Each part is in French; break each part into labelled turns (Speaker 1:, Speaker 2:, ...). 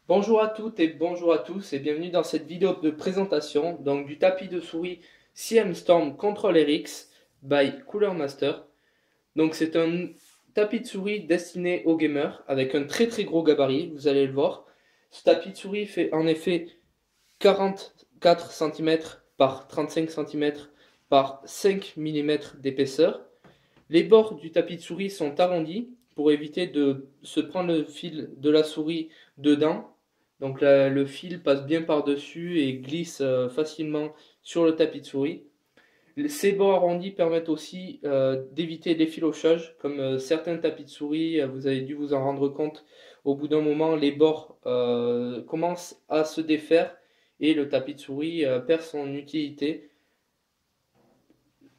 Speaker 1: Bonjour à toutes et bonjour à tous et bienvenue dans cette vidéo de présentation donc du tapis de souris CM Storm Control RX by Cooler Master. Donc c'est un tapis de souris destiné aux gamers avec un très gros gabarit, vous allez le voir. Ce tapis de souris fait en effet 44 cm par 35 cm par 5 mm d'épaisseur. Les bords du tapis de souris sont arrondis pour éviter de se prendre le fil de la souris dedans. Donc là, le fil passe bien par-dessus et glisse facilement sur le tapis de souris. Ces bords arrondis permettent aussi d'éviter l'effilochage, comme certains tapis de souris, vous avez dû vous en rendre compte, au bout d'un moment, les bords commencent à se défaire et le tapis de souris perd son utilité.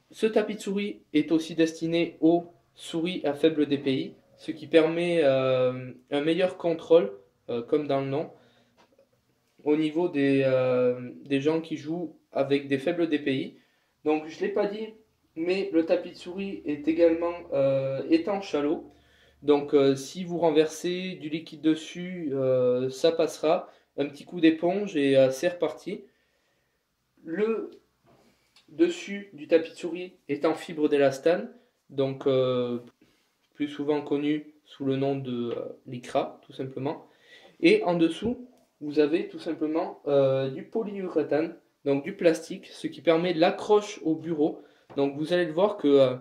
Speaker 1: Ce tapis de souris est aussi destiné aux souris à faible DPI, ce qui permet un meilleur contrôle, comme dans le nom, au niveau des gens qui jouent avec des faibles DPI. Donc je ne l'ai pas dit, mais le tapis de souris est également étanche à l'eau. Donc si vous renversez du liquide dessus, ça passera. Un petit coup d'éponge et c'est reparti. Le dessus du tapis de souris est en fibre d'élastane, donc plus souvent connu sous le nom de lycra, tout simplement. Et en dessous, vous avez tout simplement du polyuréthane, donc du plastique, ce qui permet l'accroche au bureau. Donc vous allez le voir que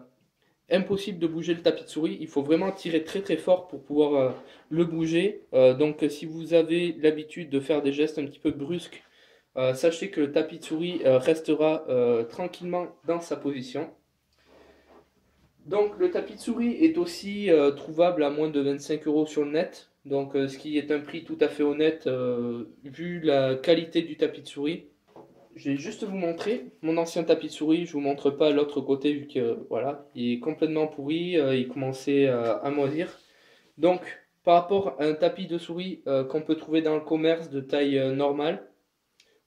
Speaker 1: impossible de bouger le tapis de souris, il faut vraiment tirer très fort pour pouvoir le bouger. Donc si vous avez l'habitude de faire des gestes un petit peu brusques, sachez que le tapis de souris restera tranquillement dans sa position. Donc le tapis de souris est aussi trouvable à moins de 25 euros sur le net, donc ce qui est un prix tout à fait honnête vu la qualité du tapis de souris. Je vais juste vous montrer mon ancien tapis de souris, je vous montre pas l'autre côté vu que voilà, il est complètement pourri, il commençait à moisir. Donc par rapport à un tapis de souris qu'on peut trouver dans le commerce de taille normale,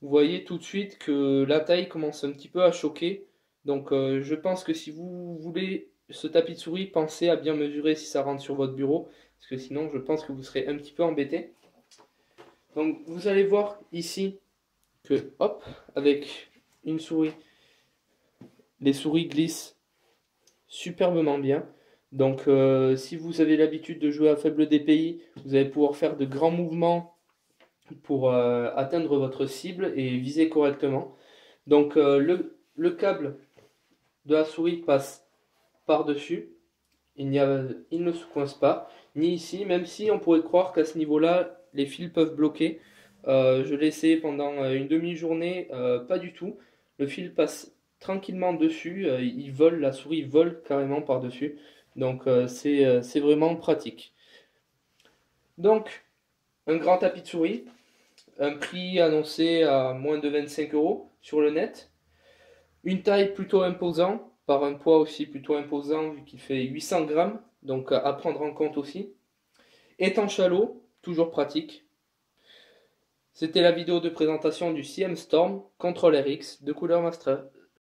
Speaker 1: vous voyez tout de suite que la taille commence un petit peu à choquer. Donc je pense que si vous voulez ce tapis de souris, pensez à bien mesurer si ça rentre sur votre bureau. Parce que sinon je pense que vous serez un petit peu embêté. Donc vous allez voir ici que hop, avec une souris, les souris glissent superbement bien. Donc si vous avez l'habitude de jouer à faible DPI, vous allez pouvoir faire de grands mouvements pour atteindre votre cible et viser correctement. Donc le câble de la souris passe par-dessus, il ne se coince pas, ni ici, même si on pourrait croire qu'à ce niveau-là, les fils peuvent bloquer. Je l'ai essayé pendant une demi-journée, pas du tout. Le fil passe tranquillement dessus, il vole, la souris vole carrément par-dessus. Donc c'est vraiment pratique. Donc, un grand tapis de souris, un prix annoncé à moins de 25 euros sur le net. Une taille plutôt imposante, par un poids aussi plutôt imposant vu qu'il fait 800 grammes, donc à prendre en compte aussi. Étanche à l'eau, toujours pratique. C'était la vidéo de présentation du CM Storm Control RX de Cooler Master.